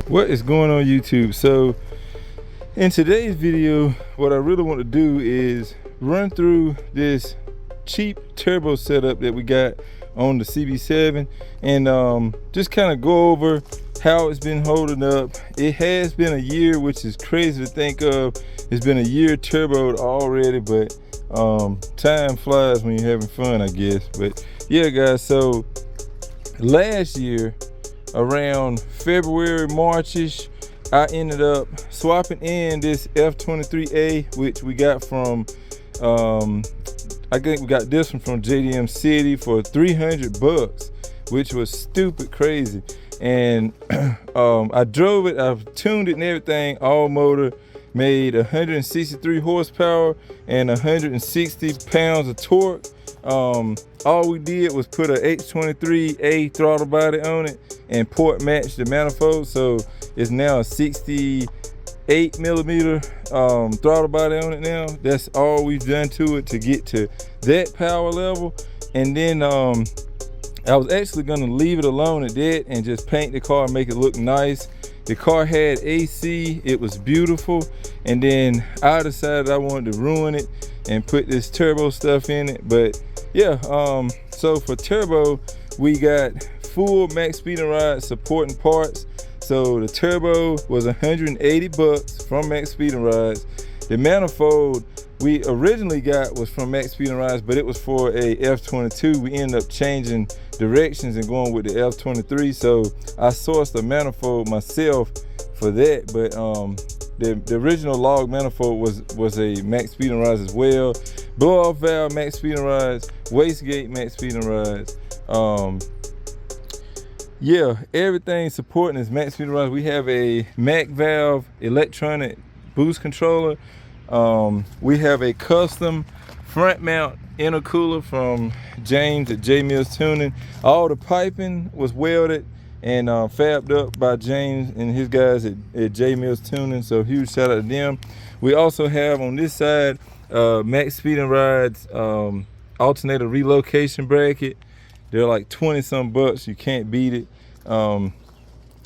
What is going on YouTube? So in today's video, what I really want to do is run through this cheap turbo setup that we got on the CB7 and just kind of go over how it's been holding up. It has been a year, which is crazy to think of. It's been a year turboed already, but time flies when you're having fun, I guess. But yeah guys, so last year around February, March-ish, I ended up swapping in this F23A, which we got from I think we got this one from JDM City for 300 bucks, which was stupid crazy. And I drove it, I've tuned it and everything, all motor, made 163 horsepower and 160 pounds of torque. All we did was put a H23A throttle body on it and port match the manifold, so it's now a 68 millimeter throttle body on it now. That's all we've done to it to get to that power level. And then I was actually gonna leave it alone at that and just paint the car and make it look nice. The car had AC, it was beautiful, and then I decided I wanted to ruin it and put this turbo stuff in it. But yeah, so for turbo, we got full Maxpeedingrods supporting parts. So the turbo was 180 bucks from Maxpeedingrods. The manifold we originally got was from Maxpeedingrods, but it was for a F22. We ended up changing directions and going with the F23. So I sourced a manifold myself for that. But the original log manifold was a Maxpeedingrods as well. Blow off valve Maxpeedingrods, wastegate Maxpeedingrods. Yeah, everything supporting is Maxpeedingrods. We have a Mac valve electronic boost controller. We have a custom front mount intercooler from James at J Mills Tuning. All the piping was welded and fabbed up by James and his guys at J Mills Tuning, so huge shout out to them. We also have on this side Maxpeedingrods alternator relocation bracket. They're like 20 some bucks, you can't beat it. And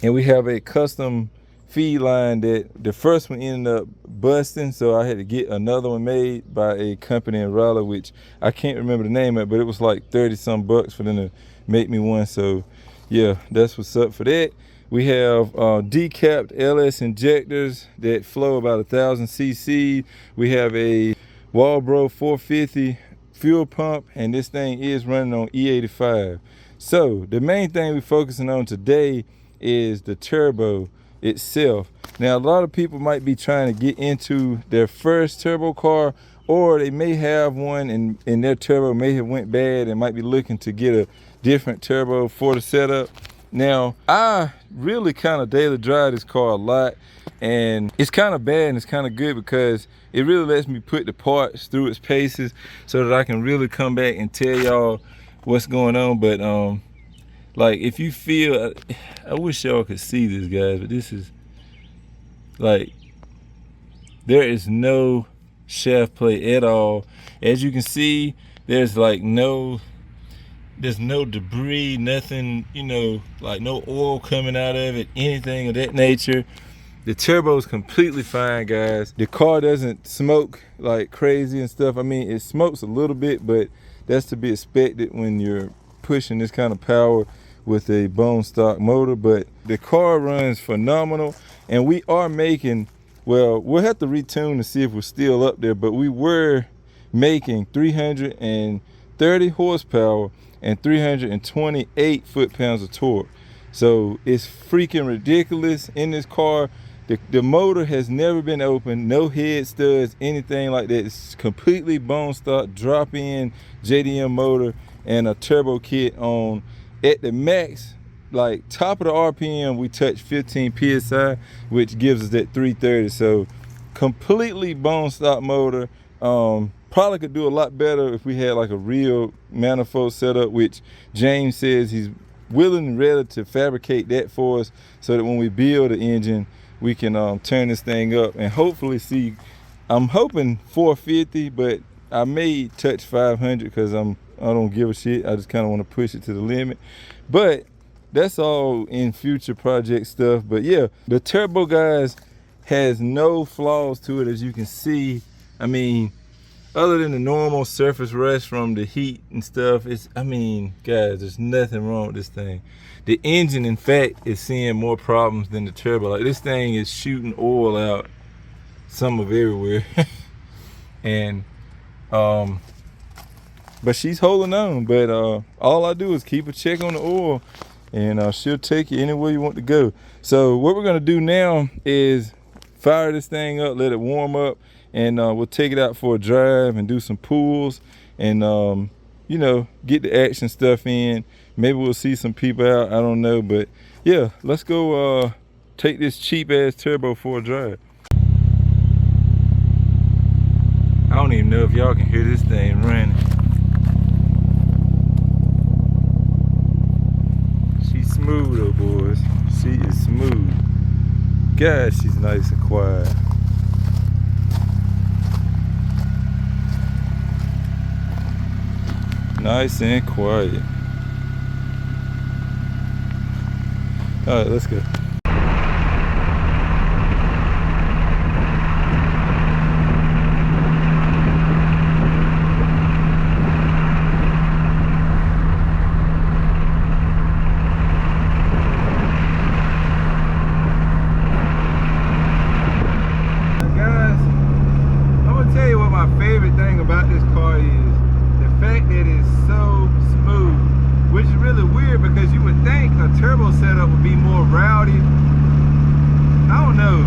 we have a custom feed line that the first one ended up busting, so I had to get another one made by a company in Raleigh, which I can't remember the name of, but it was like 30 some bucks for them to make me one. So yeah, that's what's up for that. We have decapped LS injectors that flow about 1,000 cc. We have a Walbro 450 fuel pump, and this thing is running on E85. So the main thing we're focusing on today is the turbo itself. Now a lot of people might be trying to get into their first turbo car, or they may have one and their turbo may have went bad and might be looking to get a different turbo for the setup. Now I really kind of daily drive this car a lot, and it's kind of bad and it's kind of good because it really lets me put the parts through its paces so that I can really come back and tell y'all what's going on. But like, if you feel, I wish y'all could see this, guys, but this is like, there is no shaft play at all. As you can see, there's like there's no debris, nothing, you know, like no oil coming out of it, anything of that nature. The turbo is completely fine, guys. The car doesn't smoke like crazy and stuff. I mean, it smokes a little bit, but that's to be expected when you're pushing this kind of power with a bone stock motor. But the car runs phenomenal, and we are making, well, we'll have to retune to see if we're still up there, but we were making 330 horsepower and 328 foot-pounds of torque. So it's freaking ridiculous in this car. The motor has never been opened, no head studs, anything like that. It's completely bone stock, drop-in JDM motor and a turbo kit on. At the max, like top of the RPM, we touch 15 PSI, which gives us that 330. So completely bone stock motor. Probably could do a lot better if we had like a real manifold setup, which James says he's willing and ready to fabricate that for us so that when we build the engine, we can turn this thing up and hopefully see. I'm hoping 450, but I may touch 500 because I don't give a shit. I just kind of want to push it to the limit. But that's all in future project stuff. But yeah, the turbo, guys, has no flaws to it, as you can see. I mean, other than the normal surface rust from the heat and stuff, I mean, guys, there's nothing wrong with this thing. The engine, in fact, is seeing more problems than the turbo. Like, this thing is shooting oil out some of everywhere. And but she's holding on. But all I do is keep a check on the oil, and she'll take you anywhere you want to go. So what we're gonna do now is fire this thing up, let it warm up, and we'll take it out for a drive and do some pulls, and you know, get the action stuff in. Maybe we'll see some people out, I don't know. But yeah, let's go take this cheap ass turbo for a drive. I don't even know if y'all can hear this thing running. She's smooth though, boys. She is smooth. God, she's nice and quiet. Nice and quiet. All right, let's go. Favorite thing about this car is the fact that it's so smooth, which is really weird because you would think a turbo setup would be more rowdy. I don't know.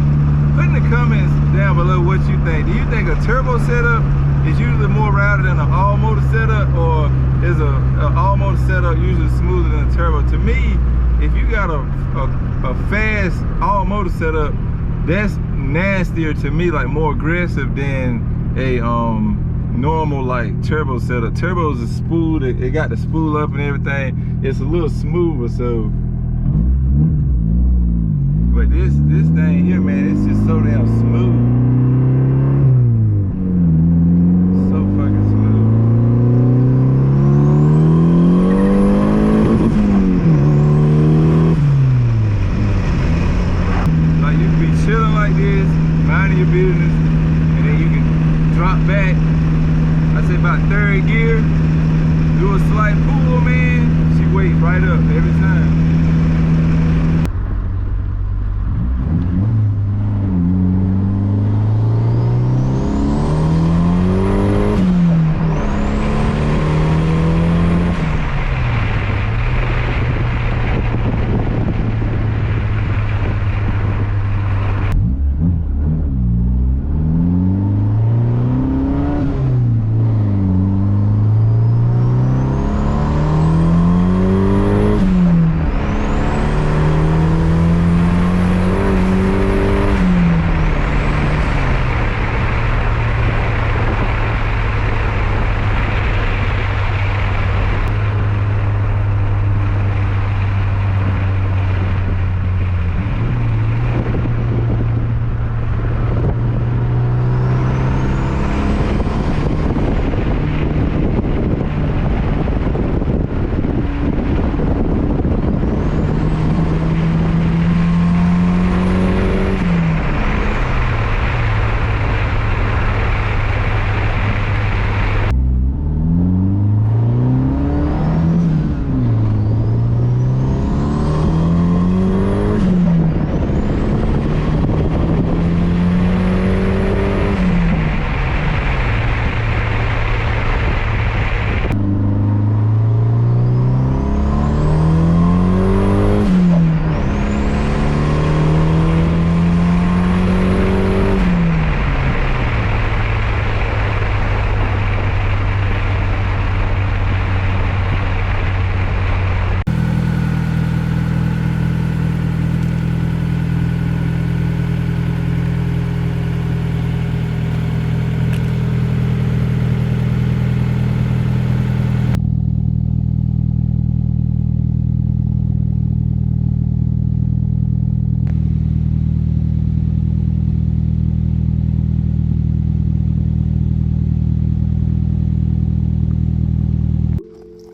Put in the comments down below what you think. Do you think a turbo setup is usually more rowdy than an all motor setup, or is a all motor setup usually smoother than a turbo? To me, if you got a fast all motor setup, that's nastier to me, like more aggressive than a normal like turbo setup. Turbos are spooled, it got the spool up and everything. It's a little smoother, so. But this thing here, man, it's just so damn smooth. So fucking smooth. Like, you can be chilling like this, minding your business, and then you can drop back, I say about third gear, do a slight pull, man, she wakes right up every time.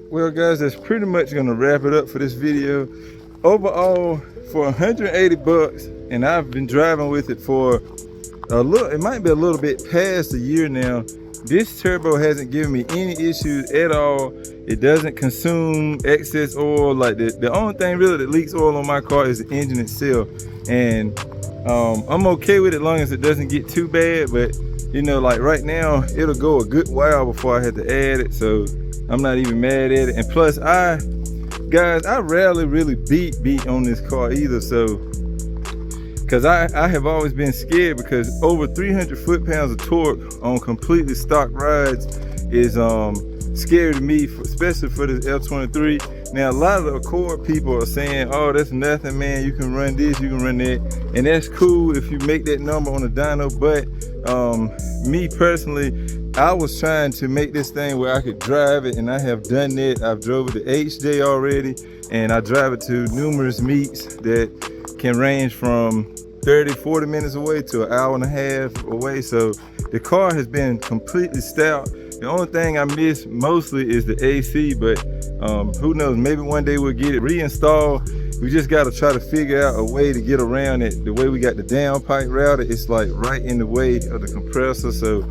Well, guys, that's pretty much gonna wrap it up for this video. overall, for 180 bucks, and I've been driving with it for a little, it might be a little bit past a year now. This turbo hasn't given me any issues at all. It doesn't consume excess oil. Like the only thing really that leaks oil on my car is the engine itself. And I'm okay with it as long as it doesn't get too bad. But you know, like right now, it'll go a good while before I have to add it. So I'm not even mad at it. And plus, guys, I rarely really beat on this car either. So, because I have always been scared, because over 300 foot-pounds of torque on completely stock rides is scary to me, especially for this F23. Now, a lot of the Accord people are saying, oh, that's nothing, man. You can run this, you can run that. And that's cool if you make that number on a dyno. But me personally, I was trying to make this thing where I could drive it, and I have done that. I've drove it to HJ already, and I drive it to numerous meets that can range from 30-40 minutes away to an hour and a half away. So the car has been completely stout. The only thing I miss mostly is the AC, but who knows, maybe one day we'll get it reinstalled. We just got to try to figure out a way to get around it. The way we got the downpipe routed, it's like right in the way of the compressor. So,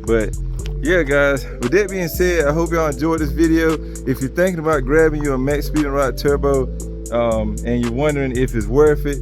but yeah, guys, with that being said, I hope y'all enjoyed this video. If you're thinking about grabbing you a Maxpeedingrods Turbo and you're wondering if it's worth it,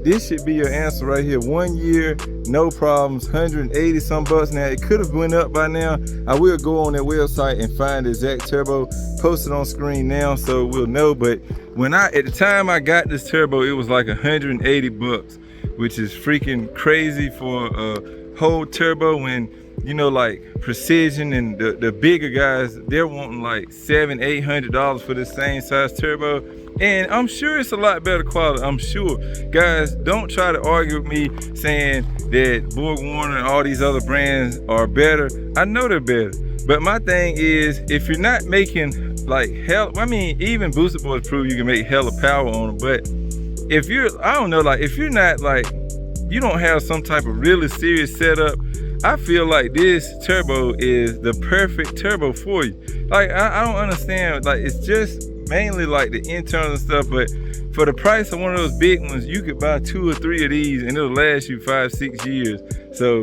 this should be your answer right here. 1 year, no problems, 180 some bucks. Now it could have went up by now. I will go on their website and find the exact turbo, post it on screen now so we'll know. But when at the time I got this turbo, it was like 180 bucks, which is freaking crazy for a whole turbo. When you know, like Precision and the bigger guys, they're wanting like $700-800 for the same size turbo. And I'm sure it's a lot better quality, I'm sure. Guys, don't try to argue with me saying that BorgWarner and all these other brands are better. I know they're better. But my thing is, if you're not making like hell, I mean, even Booster Boys prove you can make hella power on them. But if you're, I don't know, like if you're not like, you don't have some type of really serious setup, I feel like this turbo is the perfect turbo for you. Like, I don't understand, like it's just mainly like the internal stuff, but for the price of one of those big ones, you could buy 2 or 3 of these and it'll last you 5-6 years. So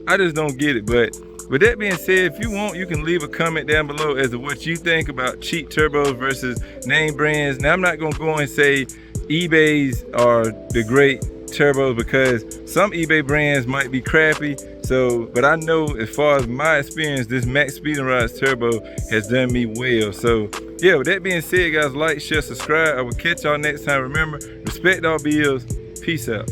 I just don't get it. But with that being said, if you want, you can leave a comment down below as to what you think about cheap turbos versus name brands. Now, I'm not gonna go and say eBay's are the great turbos, because some eBay brands might be crappy. So, but I know as far as my experience, this Maxpeedingrods Turbo has done me well. So yeah, with that being said, guys, like, share, subscribe. I will catch y'all next time. Remember, respect all bills. Peace out.